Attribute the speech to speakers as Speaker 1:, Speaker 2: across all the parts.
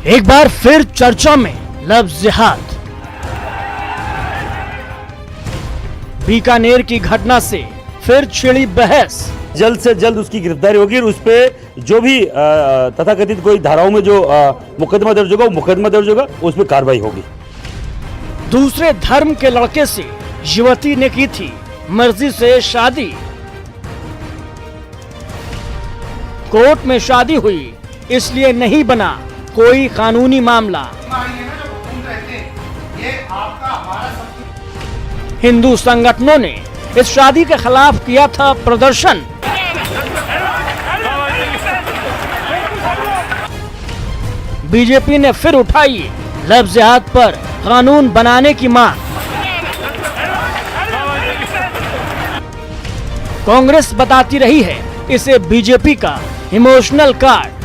Speaker 1: एक बार फिर चर्चा में लव जिहाद। बीकानेर की घटना से फिर छिड़ी बहस।
Speaker 2: जल्द से जल्द उसकी गिरफ्तारी होगी और उस पर जो भी तथाकथित कोई धाराओं में जो मुकदमा दर्ज होगा, वो मुकदमा दर्ज होगा, उस पर कार्रवाई होगी।
Speaker 1: दूसरे धर्म के लड़के से युवती ने की थी मर्जी से शादी। कोर्ट में शादी हुई, इसलिए नहीं बना कोई कानूनी मामला। हिंदू संगठनों ने इस शादी के खिलाफ किया था प्रदर्शन। बीजेपी ने फिर उठाई लव जिहाद पर कानून बनाने की मांग। कांग्रेस बताती रही है इसे बीजेपी का इमोशनल कार्ड।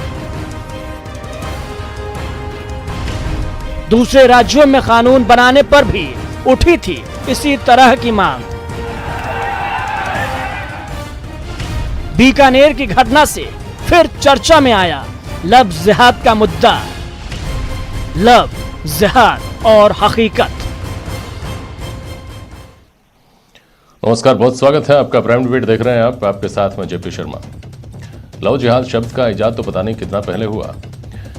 Speaker 1: दूसरे राज्यों में कानून बनाने पर भी उठी थी इसी तरह की मांग। बीकानेर की घटना से फिर चर्चा में आया लव जिहाद का मुद्दा। लव जिहाद और हकीकत।
Speaker 3: नमस्कार, बहुत स्वागत है आपका। प्राइम डिबेट देख रहे हैं आप, आपके साथ में जेपी शर्मा। लव जिहाद शब्द का इजाद तो पता नहीं कितना पहले हुआ,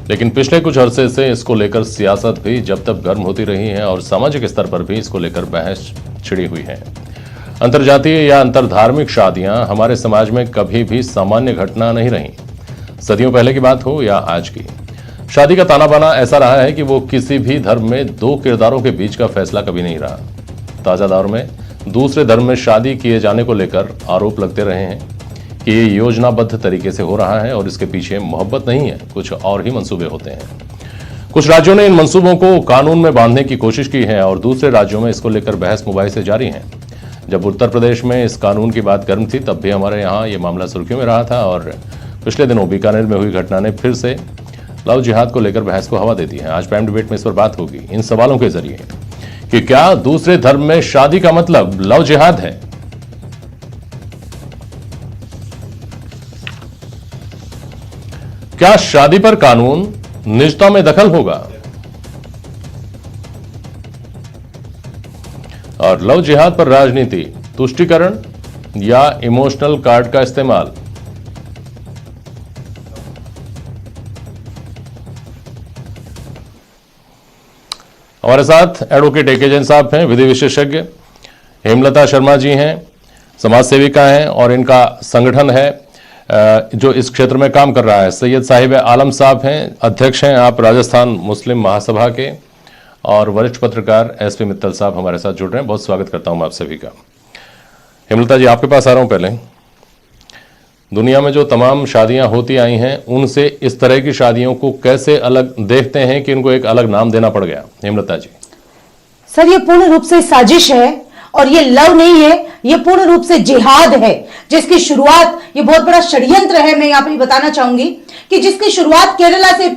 Speaker 3: लेकिन पिछले कुछ अरसे से इसको लेकर सियासत भी जब तक गर्म होती रही है और सामाजिक स्तर पर भी इसको लेकर बहस छिड़ी हुई है। अंतरजातीय या अंतरधार्मिक शादियां हमारे समाज में कभी भी सामान्य घटना नहीं रही। सदियों पहले की बात हो या आज की, शादी का ताना बाना ऐसा रहा है कि वो किसी भी धर्म में दो किरदारों के बीच का फैसला कभी नहीं रहा। ताजा दौर में दूसरे धर्म में शादी किए जाने को लेकर आरोप लगते रहे हैं कि ये योजनाबद्ध तरीके से हो रहा है और इसके पीछे मोहब्बत नहीं है, कुछ और ही मंसूबे होते हैं। कुछ राज्यों ने इन मंसूबों को कानून में बांधने की कोशिश की है और दूसरे राज्यों में इसको लेकर बहस मुबाहिसे जारी हैं। जब उत्तर प्रदेश में इस कानून की बात गर्म थी, तब भी हमारे यहाँ ये मामला सुर्खियों में रहा था और पिछले दिनों बीकानेर में हुई घटना ने फिर से लव जिहाद को लेकर बहस को हवा दे दी है। आज प्राइम डिबेट में इस पर बात होगी इन सवालों के जरिए कि क्या दूसरे धर्म में शादी का मतलब लव जिहाद है? क्या शादी पर कानून निजता में दखल होगा? और लव जिहाद पर राजनीति, तुष्टीकरण या इमोशनल कार्ड का इस्तेमाल? हमारे साथ एडवोकेट ए के जैन साहब हैं, विधि विशेषज्ञ। हेमलता शर्मा जी हैं, समाज सेविका हैं और इनका संगठन है जो इस क्षेत्र में काम कर रहा है। सैयद साहिब आलम साहब हैं, अध्यक्ष हैं आप राजस्थान मुस्लिम महासभा के, और वरिष्ठ पत्रकार एसपी मित्तल साहब हमारे साथ जुड़ रहे हैं। बहुत स्वागत करता हूं मैं आप सभी का। हेमलता जी, आपके पास आ रहा हूं। पहले दुनिया में जो तमाम शादियां होती आई हैं, उनसे इस तरह की शादियों को कैसे अलग देखते हैं कि इनको एक अलग नाम देना पड़ गया? हेमलता जी।
Speaker 4: सर, ये पूर्ण रूप से साजिश है और ये लव नहीं है, ये पूर्ण रूप से जिहाद है, जिसकी शुरुआत, ये बहुत बड़ा षड्यंत्र है। मैं यहाँ पे बताना चाहूंगी कि जिसकी शुरुआत केरला से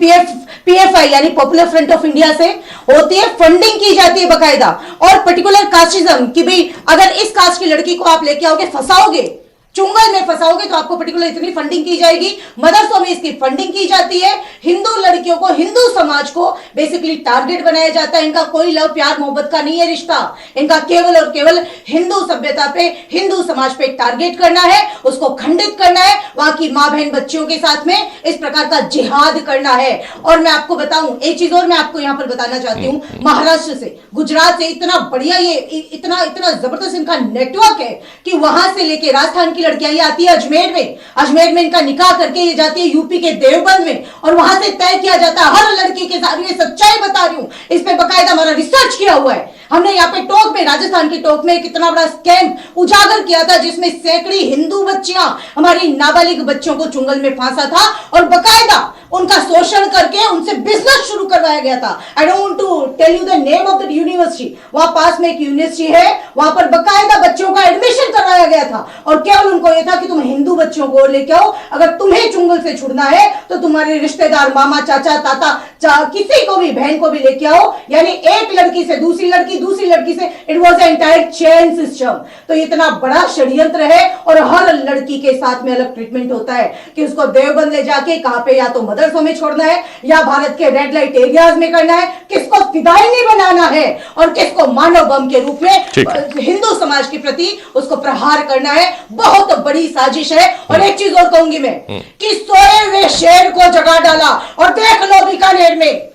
Speaker 4: पीएफआई यानी पॉपुलर फ्रंट ऑफ इंडिया से होती है। फंडिंग की जाती है बकायदा, और पर्टिकुलर कास्टिज्म कि भाई अगर इस कास्ट की लड़की को आप लेके आओगे, फंसाओगे, चुंगल में फंसाओगे, तो आपको पर्टिकुलर इतनी फंडिंग की जाएगी। मदरसों में इसकी फंडिंग की जाती है। हिंदू लड़कियों को, हिंदू समाज को बेसिकली टारगेट बनाया जाता है। इनका कोई लव प्यार मोहब्बत का नहीं है रिश्ता, इनका केवल और केवल हिंदू सभ्यता पे, हिंदू समाज पे टारगेट करना है, उसको खंडित करना है, वहां की मां बहन बच्चियों के साथ में इस प्रकार का जिहाद करना है। और मैं आपको बताऊं एक चीज और, मैं आपको यहां पर बताना चाहती हूं, महाराष्ट्र से, गुजरात से इतना बढ़िया, ये इतना जबरदस्त इनका नेटवर्क है कि वहां से लेके राजस्थान की लड़कियां ये आती है अजमेर में इनका निकाह करके ये जाती है यूपी के देवबंद में, और वहां से तय किया जाता है हर लड़की के साथ। ये सच्चाई बता रही हूं, इस पे बकायदा हमारा रिसर्च किया हुआ है हमने। यहाँ पे टोंक में, राजस्थान के टोंक में कितना बड़ा स्कैम उजागर किया था, जिसमें सैकड़ी हिंदू बच्चियां, हमारी नाबालिग बच्चों को चुंगल में फांसा था और बकायदा उनका शोषण करके उनसे बिजनेस शुरू करवाया गया था। I don't want to tell you the name of the university. वहां पास में एक यूनिवर्सिटी है, वहां पर बकायदा बच्चों का एडमिशन करवाया गया था, और केवल उनको यह था कि तुम हिंदू बच्चों को लेके आओ, अगर तुम्हें चुंगल से छुड़ना है तो तुम्हारे रिश्तेदार, मामा, चाचा, ताता, किसी को भी, बहन को भी लेके आओ। यानी एक लड़की से दूसरी लड़की से, it was entire chain system. तो इतना बड़ा षड्यंत्र है, और हर लड़की के साथ में अलग ट्रीटमेंट होता है कि उसको देवबंद ले जाके, कहां पे, या तो मदरसों में छोड़ना है या भारत के रेड लाइट एरियाज में करना है, किसको फिदायिनी बनाना है और किसको मानव बम के रूप में हिंदू समाज के प्रति उसको प्रहार करना है। बहुत बड़ी साजिश है। और एक चीज और कहूंगी मैं कि सोए हुए शेर को जगा डाला। और देख लो बीकानेर में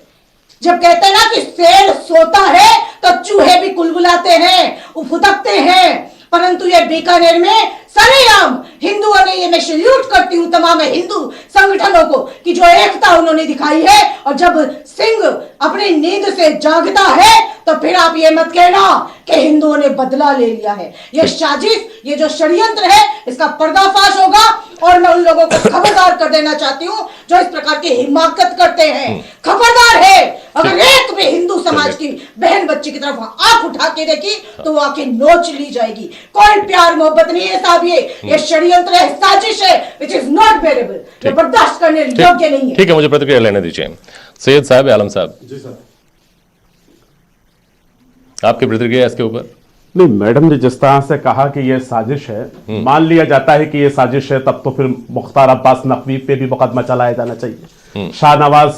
Speaker 4: जब कहते हैं ना कि शेर सोता है तो चूहे भी कुलबुलाते हैं, फुदकते हैं, परंतु ये बीकानेर में सरेआम हिंदुओं ने, ये मैं सैल्यूट करती हूं तमाम हिंदू संगठनों को कि जो एकता उन्होंने दिखाई है। और जब सिंह अपनी नींद से जागता है तो फिर आप ये मत कहना कि हिंदुओं ने बदला ले लिया है। ये साजिश, ये जो षड्यंत्र है, इसका पर्दाफाश होगा। और मैं उन लोगों को खबरदार कर देना चाहती हूं जो इस प्रकार की हिमाकत करते हैं। खबरदार है, अगर एक भी हिंदू समाज की बहन बच्ची की तरफ आंख उठा के देखी तो वो आंखें नोच ली जाएगी। कोई प्यार मोहब्बत नहीं है साहब, ये षड्यंत्र है, साजिश है, विच इज नॉट बेरेबल, ये बर्दाश्त करने योग्य नहीं है।
Speaker 3: ठीक है, मुझे प्रतिक्रिया लेने दीजिए। सैयद साहब, आलम साहब,
Speaker 5: जी सर।
Speaker 3: आपकी प्रतिक्रिया इसके ऊपर?
Speaker 5: नहीं, मैडम ने जिस तरह से कहा कि यह साजिश है, मान लिया जाता है कि यह साजिश है, तब तो फिर मुख्तार अब्बास नकवी पे भी मुकदमा चलाया जाना चाहिए। शाहनवाज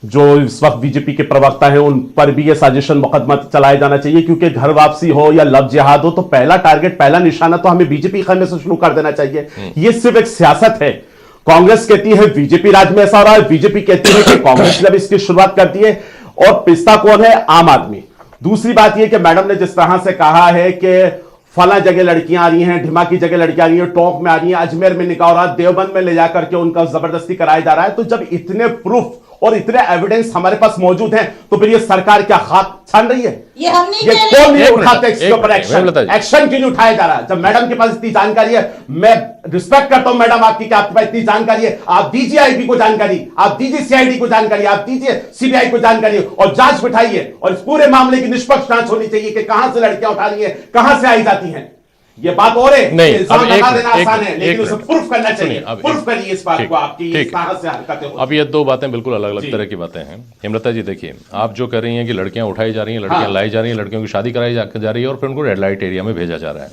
Speaker 5: जो इस वक्त बीजेपी के प्रवक्ता है, उन पर भी यह साजिशन मुकदमा चलाया जाना चाहिए, क्योंकि घर वापसी हो या लव जिहाद हो तो पहला टारगेट, पहला निशाना तो हमें बीजेपी खाने से शुरू कर देना चाहिए। यह सिर्फ एक सियासत है। कांग्रेस कहती है बीजेपी राज में ऐसा हो रहा है, बीजेपी कहती है कि कांग्रेस ने भी इसकी शुरुआत कर दी है। और पिस्ता कौन है? आम आदमी। दूसरी बात यह कि मैडम ने जिस तरह से कहा है कि फला जगह लड़कियां आ रही हैं, ढिमा की जगह लड़कियां आ रही हैं, टोंक में आ रही हैं, अजमेर में निकाह हो रहा है, देवबंद में ले जाकर के उनका जबरदस्ती कराया जा रहा है, तो जब इतने प्रूफ और इतने एविडेंस हमारे पास मौजूद हैं तो फिर ये सरकार क्या खाक छान रही है?
Speaker 4: ये हम नहीं
Speaker 5: ये
Speaker 4: कह
Speaker 5: कौन
Speaker 4: रहे।
Speaker 5: नहीं उठाते इसके ऊपर एक्शन क्यों नहीं उठाया जा रहा? जब मैडम के पास इतनी जानकारी है, मैं रिस्पेक्ट करता हूं मैडम आपकी कि आपके पास इतनी जानकारी है, आप दीजिए आईबी को जानकारी, आप दीजिए सीआईडी को जानकारी, आप दीजिए सीबीआई को जानकारी और जांच बिठाइए। और इस पूरे मामले की निष्पक्ष जांच होनी चाहिए कि कहां से लड़कियां उठा रही है, कहां से आई जाती हैं। ये बात और है,
Speaker 3: नहीं,
Speaker 5: इल्जाम
Speaker 3: अब
Speaker 5: लगा देना आसान है, लेकिन
Speaker 3: एक
Speaker 5: उसे प्रूफ करना चाहिए।
Speaker 3: अब
Speaker 5: प्रूफ करिए इस बात
Speaker 3: ठीक,
Speaker 5: को, आपकी
Speaker 3: ठीक।
Speaker 5: इस तरह से हरकतें हो।
Speaker 3: अब ये दो बातें बिल्कुल अलग अलग तरह की बातें हैं। हेमलता जी, देखिए, आप जो कर रही हैं कि लड़कियां उठाई जा रही हैं, लड़कियां लाई जा रही हैं, लड़कियों की शादी कराई जा रही है और फिर उनको रेड लाइट एरिया में भेजा जा रहा है,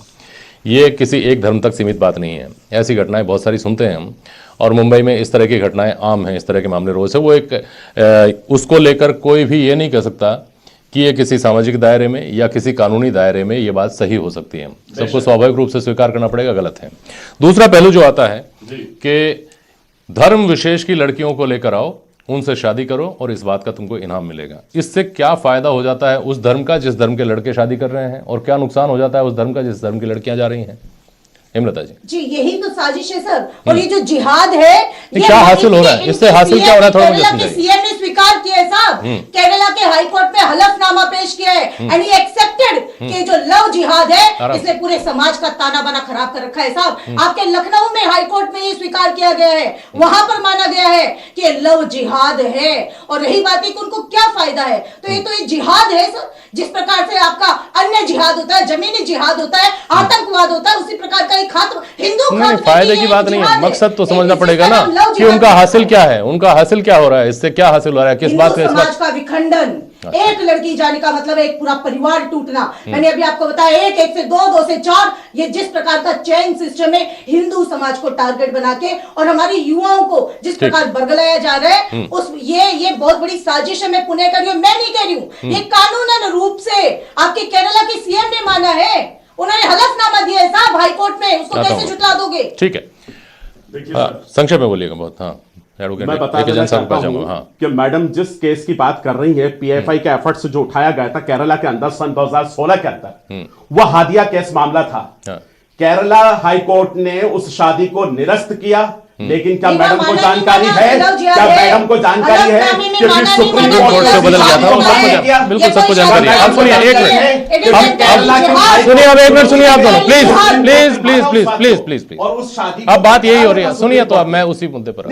Speaker 3: ये किसी एक धर्म तक सीमित बात नहीं है। ऐसी घटनाएं बहुत सारी सुनते हैं हम, और मुंबई में इस तरह की घटनाएं आम हैं, इस तरह के मामले रोज है। वो एक उसको लेकर कोई भी ये नहीं कह सकता कि ये किसी सामाजिक दायरे में या किसी कानूनी दायरे में ये बात सही हो सकती है। सबको स्वाभाविक रूप से स्वीकार करना पड़ेगा, गलत है। दूसरा पहलू जो आता है कि धर्म विशेष की लड़कियों को लेकर आओ, उनसे शादी करो और इस बात का तुमको इनाम मिलेगा। इससे क्या फायदा हो जाता है उस धर्म का जिस धर्म के लड़के शादी कर रहे हैं, और क्या नुकसान हो जाता है उस धर्म का जिस धर्म की लड़कियां जा रही हैं? हेमलता जी,
Speaker 4: यही तो साजिश है सर। और ये जो जिहाद है, ये
Speaker 3: क्या हासिल हो रहा है? इससे हासिल क्या हो रहा है? थोड़ा मुझे
Speaker 4: केरला के सीएम ने स्वीकार किया है साहब, केरला के हाई कोर्ट में हलफनामा पेश किया है, एंड ही एक्सेप्टेड कि जो लव जिहाद है इसने पूरे समाज का ताना बाना खराब कर रखा है साहब। आपके लखनऊ में हाई कोर्ट में ये स्वीकार किया गया है, वहां पर माना गया है कि लव जिहाद है। और रही बात है कि उनको क्या फायदा है, तो ये जिहाद है सर। जिस प्रकार से आपका अन्य जिहाद होता है, जमीनी जिहाद होता है, आतंकवाद होता है, उसी प्रकार का हिंदू
Speaker 3: फायदे की बात नहीं है, मकसद तो समझना पड़ेगा ना कि उनका हासिल क्या है, उनका हासिल क्या हो रहा है, इससे क्या हासिल हो रहा है, किस बात का?
Speaker 4: समाज का विखंडन। एक लड़की जाने का मतलब एक पूरा परिवार टूटना। मैंने अभी आपको बताया, एक से दो से चार, ये जिस प्रकार का चेन सिस्टम है हिंदू समाज को टारगेट बना के और हमारी युवाओं को जिस प्रकार बरगलाया जा रहा है, उस ये बहुत बड़ी साजिश है। मैं पुणे कर रही हूँ, मैं नहीं कह रही हूँ, ये कानूनन रूप से आपके केरला के सीएम ने माना है, उन्होंने हलफनामा दिया है साहब हाई कोर्ट में, उसको कैसे झुठला दोगे?
Speaker 3: ठीक है, संक्षेप में बोलिएगा बहुत। हाँ,
Speaker 5: मैं बता देना चाहता हूं कि मैडम जिस केस की बात कर रही है, पीएफआई के एफर्ट से जो उठाया गया था केरला के अंदर सन 2016 के अंदर, वह हादिया केस मामला था। केरला हाई कोर्ट ने उस शादी को निरस्त किया, लेकिन क्या मैडम को जानकारी है, क्या मैडम को जानकारी है कि फिर सुप्रीम कोर्ट से बदल गया था?
Speaker 3: बिल्कुल सबको जानकारी है। अब सुनिए, एक मिनट सुनिए, अब एक मिनट सुनिए आप दोनों, please please please please please please please.
Speaker 5: और उस शादी
Speaker 3: अब बात यही हो रही है, सुनिए तो अब मैं उसी मुद्दे पर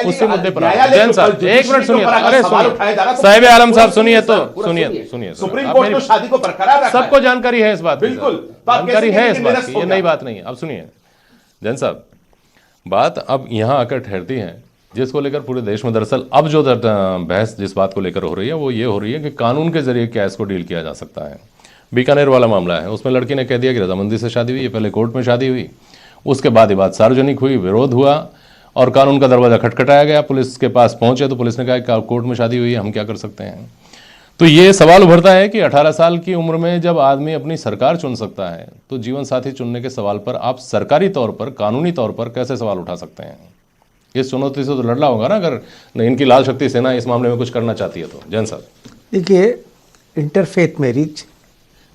Speaker 3: उसी मुद्दे पर जैन साहब, एक मिनट सुनिए। अरे सुनिए साहिब आलम साहब, सुनिए तो सुनिए सुनिए,
Speaker 5: सुप्रीम कोर्ट ने शादी को बरकरार रखा है,
Speaker 3: सबको जानकारी है इस बात की,
Speaker 5: बिल्कुल
Speaker 3: जानकारी है इस बात की, ये नई बात नहीं है। अब सुनिए जैन साहब, बात अब यहाँ आकर ठहरती है जिसको लेकर पूरे देश में दरअसल अब जो बहस जिस बात को लेकर हो रही है वो ये हो रही है कि कानून के जरिए क्या इसको डील किया जा सकता है। बीकानेर वाला मामला है, उसमें लड़की ने कह दिया कि रजामंदी से शादी हुई है, पहले कोर्ट में शादी हुई, उसके बाद ये बात सार्वजनिक हुई, विरोध हुआ और कानून का दरवाजा खटखटाया गया, पुलिस के पास पहुंचे तो पुलिस ने कहा कि कोर्ट में शादी हुई है, हम क्या कर सकते हैं। तो ये सवाल उभरता है कि 18 साल की उम्र में जब आदमी अपनी सरकार चुन सकता है तो जीवन साथी चुनने के सवाल पर आप सरकारी तौर पर, कानूनी तौर पर कैसे सवाल उठा सकते हैं। इस चुनौती से तो लड़ना होगा ना, अगर इनकी लाल शक्ति सेना इस मामले में कुछ करना चाहती है तो। जैन साहब,
Speaker 6: देखिए, इंटरफेथ मैरिज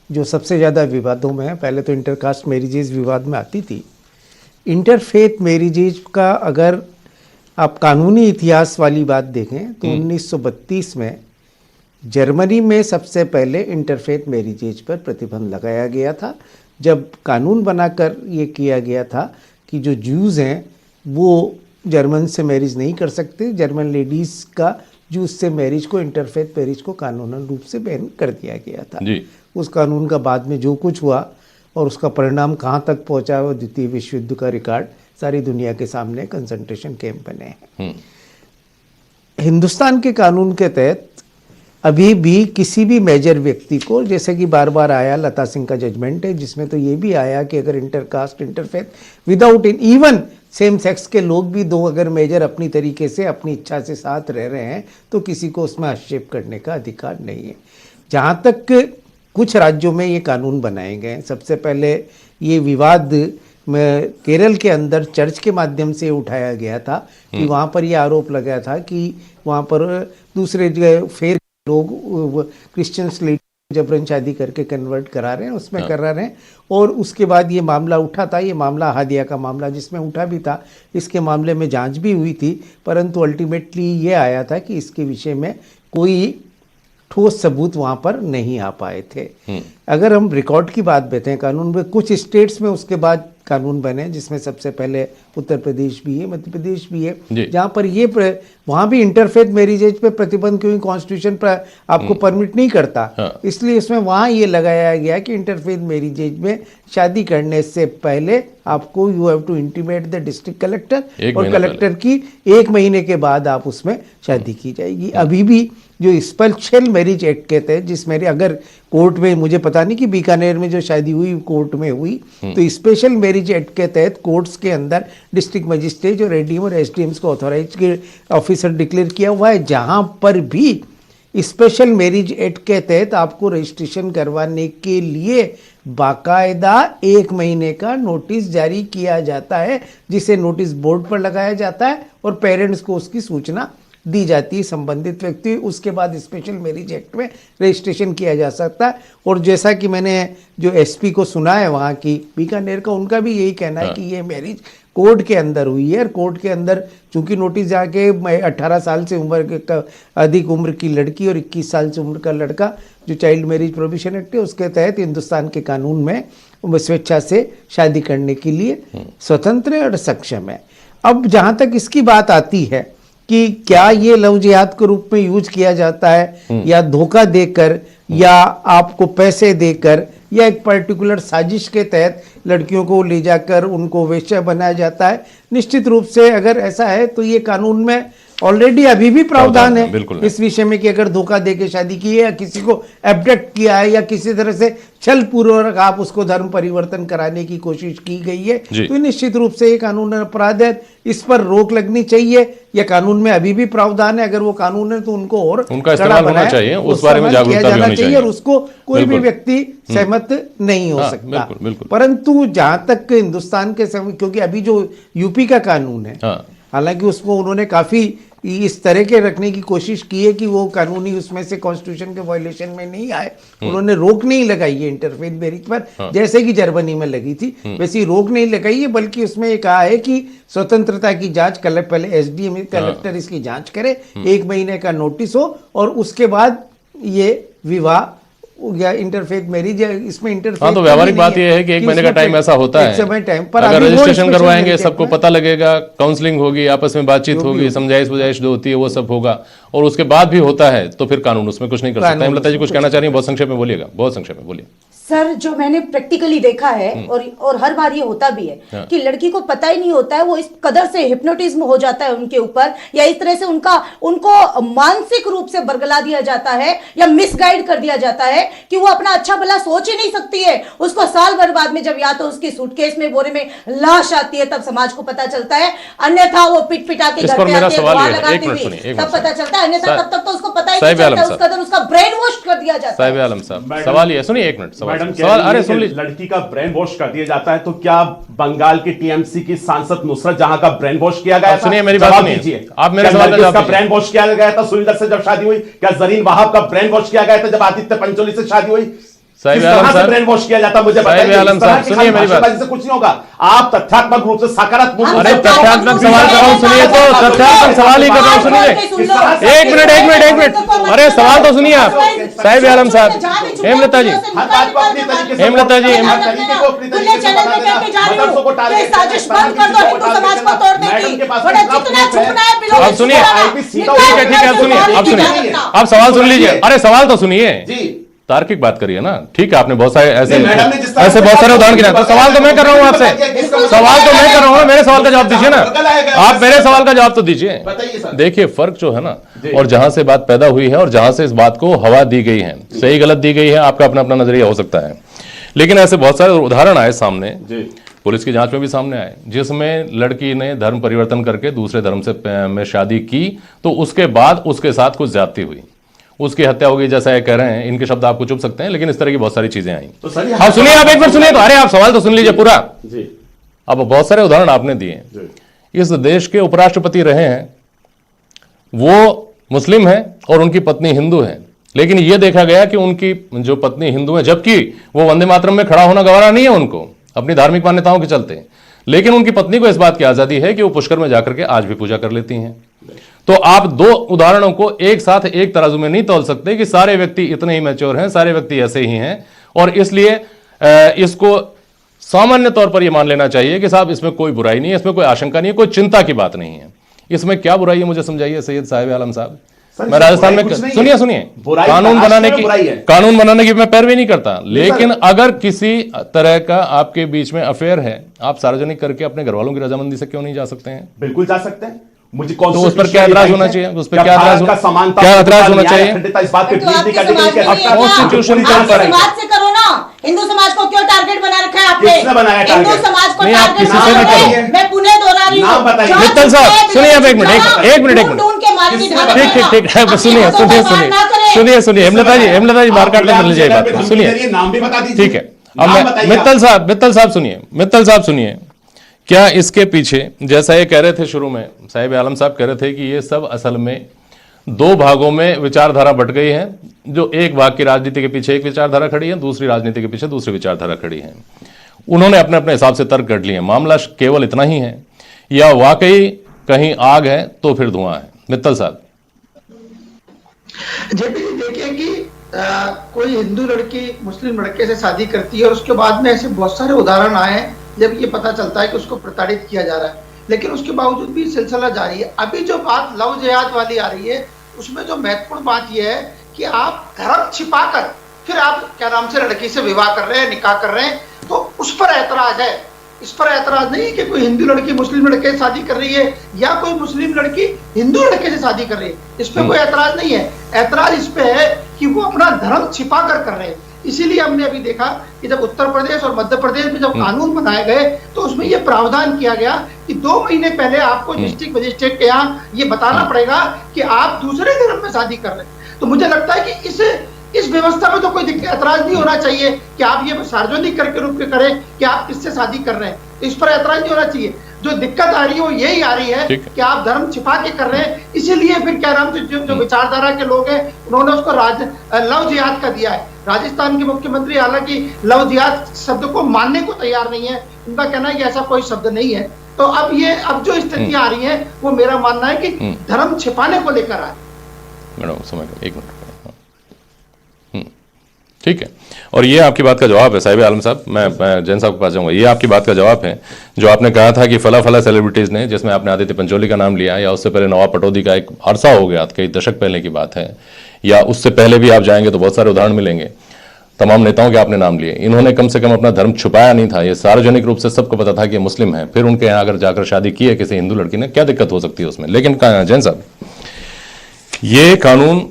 Speaker 6: जो सबसे ज़्यादा विवादों में है, पहले तो इंटरकास्ट मैरिजेज विवाद में आती थी। इंटरफेथ मैरिजेज का अगर आप कानूनी इतिहास वाली बात देखें तो 1932 में जर्मनी में सबसे पहले इंटरफेथ मैरिजेज पर प्रतिबंध लगाया गया था, जब कानून बनाकर ये किया गया था कि जो ज्यूज़ हैं वो जर्मन से मैरिज नहीं कर सकते। जर्मन लेडीज़ का जूस से मैरिज को, इंटरफेथ मैरिज को कानूनन रूप से बैन कर दिया गया था
Speaker 3: जी।
Speaker 6: उस कानून का बाद में जो कुछ हुआ और उसका परिणाम कहाँ तक पहुँचा, वो द्वितीय विश्व युद्ध का रिकॉर्ड सारी दुनिया के सामने कंसंट्रेशन कैंप बने हैं। हिंदुस्तान के कानून के तहत अभी भी किसी भी मेजर व्यक्ति को, जैसे कि बार बार आया लता सिंह का जजमेंट है जिसमें तो ये भी आया कि अगर intercaste, interfaith, without even same sex के लोग भी दो अगर मेजर अपनी तरीके से अपनी इच्छा से साथ रह रहे हैं तो किसी को उसमें हस्तक्षेप करने का अधिकार नहीं है। जहाँ तक कुछ राज्यों में ये कानून बनाए गए, सबसे पहले ये विवाद में केरल के अंदर चर्च के माध्यम से उठाया गया था कि वहाँ पर ये आरोप लगा था कि वहाँ पर दूसरे फेर लोग क्रिश्चियंस लेडी जबरन शादी करके कन्वर्ट करा रहे हैं, उसमें करा रहे हैं। और उसके बाद ये मामला उठा था, ये मामला हादिया का मामला जिसमें उठा भी था, इसके मामले में जांच भी हुई थी, परंतु अल्टीमेटली ये आया था कि इसके विषय में कोई ठोस सबूत वहाँ पर नहीं आ पाए थे। अगर हम रिकॉर्ड की बात बताएं कानून में, कुछ स्टेट्स में उसके बाद कानून बने जिसमें सबसे पहले उत्तर प्रदेश भी है, मध्य प्रदेश भी है, जहाँ पर ये वहाँ भी इंटरफेथ मैरिजेज पे प्रतिबंध, क्योंकि कॉन्स्टिट्यूशन पर आपको परमिट नहीं करता, इसलिए इसमें वहाँ ये लगाया गया कि इंटरफेथ मैरिजेज में शादी करने से पहले आपको you have to intimate the district collector, और कलेक्टर की 1 महीने के बाद आप उसमें शादी की जाएगी। अभी भी जो स्पेशल मैरिज एक्ट कहते हैं, जिसमें अगर कोर्ट में, मुझे पता नहीं कि बीकानेर में जो शादी हुई कोर्ट में हुई, तो स्पेशल मैरिज एक्ट के तहत कोर्ट्स के अंदर डिस्ट्रिक्ट मजिस्ट्रेट और एडीएम और एसडीएम्स को ऑथोराइज के ऑफिसर डिक्लेयर किया हुआ है। जहां पर भी स्पेशल मैरिज एक्ट के तहत आपको रजिस्ट्रेशन करवाने के लिए बाकायदा 1 महीने का नोटिस जारी किया जाता है, जिसे नोटिस बोर्ड पर लगाया जाता है और पेरेंट्स को उसकी सूचना दी जाती है संबंधित व्यक्ति। उसके बाद स्पेशल मैरिज एक्ट में रजिस्ट्रेशन किया जा सकता है। और जैसा कि मैंने जो एसपी को सुना है वहाँ की बीकानेर का, उनका भी यही कहना है कि ये मैरिज कोर्ट के अंदर हुई है, और कोर्ट के अंदर चूंकि नोटिस जाके 18 साल से उम्र का अधिक उम्र की लड़की और 21 साल से उम्र का लड़का, जो चाइल्ड मैरिज प्रोविजन एक्ट है उसके तहत हिंदुस्तान के कानून में स्वेच्छा से शादी करने के लिए स्वतंत्र और सक्षम है। अब जहाँ तक इसकी बात आती है कि क्या ये लव जिहाद के रूप में यूज किया जाता है या धोखा देकर या आपको पैसे देकर या एक पर्टिकुलर साजिश के तहत लड़कियों को ले जाकर उनको वेश्या बनाया जाता है, निश्चित रूप से अगर ऐसा है तो ये कानून में ऑलरेडी अभी भी प्रावधान है इस विषय में कि अगर धोखा देके शादी की है या किसी को एब्डक्ट किया है या किसी तरह से छल पूर्वक आप उसको धर्म परिवर्तन कराने की कोशिश की गई है, तो निश्चित रूप से ये कानून अपराध है, इस पर रोक लगनी चाहिए। यह कानून में अभी भी प्रावधान है, अगर वो कानून है तो उनको और
Speaker 3: उनका इस्तेमाल होना चाहिए, उस बारे में जागरूकता भी होनी चाहिए
Speaker 6: और उसको कोई भी व्यक्ति सहमत नहीं हो सकता। परंतु जहां तक हिंदुस्तान के क्योंकि अभी जो यूपी का कानून है, हालांकि उसको उन्होंने काफी इस तरह के रखने की कोशिश की है कि वो कानूनी उसमें से कॉन्स्टिट्यूशन के वायलेशन में नहीं आए, उन्होंने रोक नहीं लगाई है इंटरफेथ मैरिज पर, जैसे कि जर्मनी में लगी थी वैसी रोक नहीं लगाई है, बल्कि उसमें ये कहा है कि स्वतंत्रता की जांच पहले एसडीएम कलेक्टर इसकी जांच करे, 1 महीने का नोटिस हो और उसके बाद ये विवाह या इंटरफेथ मैरिज या इसमें इंटरफेथ।
Speaker 3: हाँ, तो व्यावहारिक बात यह है कि 1 महीने का टाइम ऐसा होता है,
Speaker 6: समय टाइम पर
Speaker 3: अगर रजिस्ट्रेशन करवाएंगे सबको पता लगेगा, काउंसलिंग होगी, आपस में बातचीत होगी, समझाइश बुझाइश जो होती है वो सब होगा, और उसके बाद भी होता है तो फिर कानून उसमें कुछ नहीं कर सकता। लता जी कुछ कहना चाह रही है, बहुत संक्षेप में बोलिएगा, बहुत संक्षेप में बोलिए।
Speaker 4: सर जो मैंने प्रैक्टिकली देखा है और हर बार ये होता भी है कि लड़की को पता ही नहीं होता है, वो इस कदर से हिप्नोटिज्म हो जाता है उनके ऊपर, या इस तरह से उनको मानसिक रूप से बरगला दिया जाता है या मिसगाइड कर दिया जाता है कि वो अपना अच्छा भला सोच ही नहीं सकती है। उसको साल भर बाद में जब या तो उसकी सूटकेस में बोरे में लाश आती है तब समाज को पता चलता है, अन्यथा वो पिट पिटा के घर पे आके गुहार लगाती हुई तब पता चलता है, अन्यथा तब तक तो उसको पता ही नहीं चलता, उस कदर उसका ब्रेन वॉश कर दिया जाता है।
Speaker 3: साहिब आलम साहब सवाल ये सुनिए, एक मिनट
Speaker 5: सवाल, अरे सुन लीजिए, लड़की का ब्रेन वॉश कर दिया जाता है तो क्या बंगाल की टीएमसी की सांसद नुसरत जहां का ब्रेन वॉश किया गया था?
Speaker 3: सुनिए मेरी बात सुनिए, आप मेरे सवाल का जवाब
Speaker 5: ब्रेन वॉश किया गया था सुनील दत्त से जब शादी हुई? क्या जरीन वहाब का ब्रेन वॉश किया गया था जब आदित्य पंचोली से शादी हुई?
Speaker 3: साहिब आलम साहब
Speaker 5: ब्रेन वॉश किया जाता मुझे बताइए।
Speaker 3: आलम साहब सुनिए मेरी बात,
Speaker 5: से कुछ नहीं होगा, आप तथ्यात्मक रूप से सकारात्मक,
Speaker 3: अरे तथ्यात्मक सवाल कर रहा हूं, सुनिए तो तथ्यात्मक सवाल ही कर रहा हूं, सुनिए एक मिनट, अरे सवाल तो सुनिए आप। साहिब आलम साहब, हेमलता जी, हेमलता जी, अब सुनिए, ठीक है, अब सवाल सुन लीजिए। अरे सवाल तो सुनिए, तार्किक बात करिए ना। ठीक है, आपने बहुत सारे ऐसे बहुत सारे उदाहरण गिनाए, तो सवाल तो मैं कर रहा हूं आपसे, सवाल तो मैं कर रहा हूं, मेरे सवाल का जवाब दीजिए ना, आप मेरे सवाल का जवाब तो दीजिए। देखिए फर्क जो है ना, और जहां से बात पैदा हुई है और जहां से इस बात को हवा दी गई है, सही गलत दी गई है, आपका अपना अपना नजरिया हो सकता है, लेकिन ऐसे बहुत सारे उदाहरण आए सामने, पुलिस की जांच में भी सामने आए, जिसमें लड़की ने धर्म परिवर्तन करके दूसरे धर्म से में शादी की, तो उसके बाद उसके साथ कुछ ज्यादती हुई, उसकी हत्या हो गई, जैसा ये कह रहे हैं। इनके शब्द आपको चुभ सकते हैं, लेकिन इस तरह की बहुत सारी चीजें आई। तो हाँ सुनिए, आप एक मिनट सुनिए तो, अरे आप सवाल तो सुन लीजिए पूरा। अब बहुत सारे उदाहरण आपने दिए। इस देश के उपराष्ट्रपति रहे हैं, वो मुस्लिम हैं और उनकी पत्नी हिंदू है, लेकिन यह देखा गया कि उनकी जो पत्नी हिंदू है, जबकि वो वंदे मातरम में खड़ा होना गवारा नहीं है उनको अपनी धार्मिक मान्यताओं के चलते, लेकिन उनकी पत्नी को इस बात की आजादी है कि वो पुष्कर में जाकर के आज भी पूजा कर लेती हैं। तो आप दो उदाहरणों को एक साथ एक तराजू में नहीं तौल सकते कि सारे व्यक्ति इतने ही मैच्योर हैं, सारे व्यक्ति ऐसे ही हैं, और इसलिए इसको सामान्य तौर पर यह मान लेना चाहिए कि साहब इसमें कोई बुराई नहीं है, इसमें कोई आशंका नहीं है, कोई चिंता की बात नहीं है। इसमें क्या बुराई है मुझे समझाइए सैयद साहिब आलम साहब। मैं राजस्थान में, सुनिए, कानून बनाने की मैं पैरवी नहीं करता, लेकिन अगर किसी तरह का आपके बीच में अफेयर है, आप सार्वजनिक करके अपने घर वालों की रजामंदी से क्यों नहीं जा सकते हैं?
Speaker 5: बिल्कुल जा सकते हैं। मुझे
Speaker 3: तो उस पर क्या एतराज होना चाहिए? उस पर क्या एतराज होना चाहिए?
Speaker 5: इस बात पे
Speaker 3: कॉन्स्टिट्यूशन
Speaker 4: से करो ना, हिंदू समाज को क्यों टारगेट बना रखा है आपने? हिंदू समाज को टारगेट, मैं पुणे दोहरा रही हूं।
Speaker 3: मित्तल साहब सुनिए, आप एक मिनट, ठीक, सुनिए हेमलता जी मार काट लीजिए बात, सुनिए,
Speaker 5: नाम भी बता दीजिए।
Speaker 3: ठीक है, अब मित्तल साहब सुनिए, क्या इसके पीछे, जैसा ये कह रहे थे शुरू में, साहिब आलम साहब कह रहे थे कि ये सब असल में दो भागों में विचारधारा बट गई है, जो एक भाग की राजनीति के पीछे एक विचारधारा खड़ी है, दूसरी राजनीति के पीछे दूसरी विचारधारा खड़ी है। उन्होंने अपने अपने हिसाब से तर्क कर लिए। मामला केवल इतना ही है या वाकई कहीं आग है तो फिर धुआं है? मित्तल साहब।
Speaker 7: देखिए कि कोई हिंदू लड़की मुस्लिम लड़के से शादी करती है और उसके बाद में ऐसे बहुत सारे उदाहरण आए जब ये पता चलता है कि उसको प्रताड़ित किया जा रहा है, लेकिन उसके बावजूद भी सिलसिला जारी है। अभी जो बात लव जिहाद वाली आ रही है, उसमें जो महत्वपूर्ण बात यह है कि आप धर्म छिपाकर फिर आप क्या नाम से लड़की से विवाह कर रहे हैं, निकाह कर रहे हैं, तो उस पर ऐतराज है। इस पर ऐतराज नहीं कि कोई हिंदू लड़की मुस्लिम लड़के से शादी कर रही है या कोई मुस्लिम लड़की हिंदू लड़के से शादी कर रही है, इस पर कोई ऐतराज नहीं है। ऐतराज इस पे है कि वो अपना धर्म छिपा कर रहे हैं। इसीलिए हमने अभी देखा कि जब उत्तर प्रदेश और मध्य प्रदेश में जब कानून बनाए गए तो उसमें यह प्रावधान किया गया कि 2 महीने पहले आपको डिस्ट्रिक्ट मजिस्ट्रेट के यहाँ ये बताना पड़ेगा कि आप दूसरे धर्म में शादी कर रहे हैं। तो मुझे लगता है कि इस व्यवस्था में तो कोई ऐतराज नहीं होना चाहिए कि आप ये सार्वजनिक करके रूप में करें कि आप किससे शादी कर रहे हैं, इस पर ऐतराज नहीं होना चाहिए। जो दिक्कत आ रही है वो यही आ रही है कि आप धर्म छिपा के कर रहे हैं। इसीलिए फिर क्या नाम जो विचारधारा के लोग हैं उन्होंने उसको लव जिहाद का दिया है। राजस्थान के मुख्यमंत्री हालांकि लव जिहाद शब्द को मानने को तैयार नहीं है, उनका कहना है कि ऐसा कोई शब्द नहीं है। तो अब जो स्थितियां आ रही है वो मेरा मानना है कि धर्म छिपाने को लेकर आ रही है।
Speaker 3: ठीक है, और ये आपकी बात का जवाब है साहिब आलम साहब। मैं जैन साहब के पास जाऊंगा। ये आपकी बात का जवाब है जो आपने कहा था कि फला सेलिब्रिटीज ने, जिसमें आपने आदित्य पंचोली का नाम लिया, या उससे पहले नवाब पटौदी का एक अरसा हो गया, कई दशक पहले की बात है, या उससे पहले भी आप जाएंगे तो बहुत सारे उदाहरण मिलेंगे। तमाम नेताओं के आपने नाम लिए, इन्होंने कम से कम अपना धर्म छुपाया नहीं था, ये सार्वजनिक रूप से सबको पता था कि ये मुस्लिम है, फिर उनके यहाँ अगर जाकर शादी की है किसी हिंदू लड़की ने, क्या दिक्कत हो सकती है उसमें। लेकिन जैन साहब, ये कानून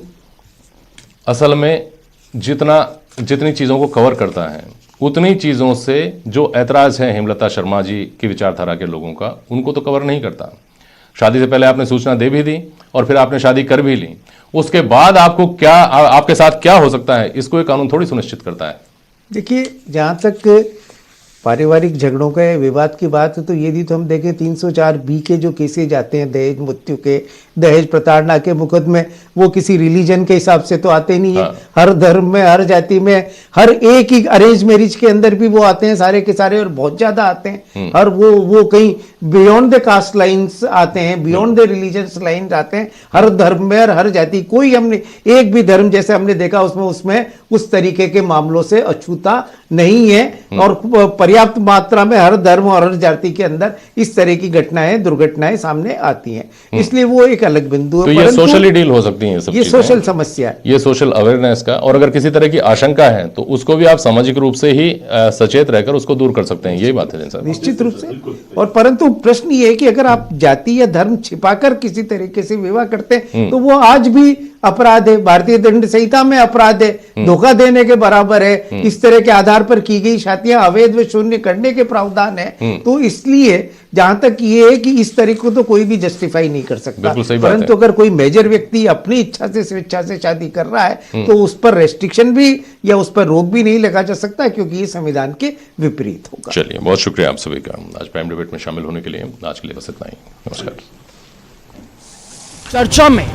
Speaker 3: असल में जितनी चीजों को कवर करता है उतनी चीजों से जो ऐतराज है हेमलता शर्मा जी की विचारधारा के लोगों का, उनको तो कवर नहीं करता। शादी से पहले आपने सूचना दे भी दी और फिर आपने शादी कर भी ली, उसके बाद आपके साथ क्या हो सकता है, इसको ये कानून थोड़ी सुनिश्चित करता है।
Speaker 6: देखिए, जहाँ तक पारिवारिक झगड़ों के विवाद की बात है तो यदि तो हम देखें 304B के जो केसेज आते हैं, दहेज मृत्यु के, दहेज प्रताड़ना के मुकदमे, वो किसी रिलीजन के हिसाब से तो आते नहीं है। हर धर्म में, हर जाति में, हर एक ही अरेंज मैरिज के अंदर भी वो आते हैं सारे के सारे, और बहुत ज्यादा आते हैं। और वो कहीं बियॉन्ड द कास्ट लाइन्स आते हैं, बियॉन्ड द रिलीजियस लाइन आते हैं। हर धर्म में और हर जाति, कोई हमने एक भी धर्म जैसे हमने देखा उसमें उस तरीके के मामलों से अछूता नहीं है। और पर्याप्त मात्रा में हर धर्म और हर जाति के अंदर इस तरह की घटनाएं, दुर्घटनाएं सामने आती हैं। इसलिए वो एक अलग बिंदु है।
Speaker 3: तो ये सोशली डील हो सकती है,
Speaker 6: ये सोशल समस्या है,
Speaker 3: ये सोशल अवेयरनेस का। और अगर किसी तरह की आशंका है तो उसको भी आप सामाजिक रूप से ही सचेत रहकर उसको दूर कर सकते हैं, यही बात है साहब।
Speaker 6: निश्चित रूप से। और परंतु प्रश्न ये है कि अगर आप जाति या धर्म छिपाकर किसी तरीके से विवाह करते हैं तो वो आज भी अपराध है, भारतीय दंड संहिता में अपराध है, धोखा देने के बराबर है। इस तरह के आधार पर की गई शादियां अवैध व शून्य करने के प्रावधान है। तो इसलिए जहां तक ये है कि इस तरीके को तो कोई भी जस्टिफाई नहीं कर सकता। परंतु अगर कोई मेजर व्यक्ति अपनी इच्छा से, स्वेच्छा से शादी कर रहा है तो उस पर रेस्ट्रिक्शन भी या उस पर रोक भी नहीं लगा जा सकता, क्योंकि ये संविधान के विपरीत होगा।
Speaker 3: चलिए, बहुत शुक्रिया आप सभी का आज प्राइम डिबेट में शामिल होने के लिए। आज के लिए बस इतना ही, नमस्कार।
Speaker 1: चर्चा में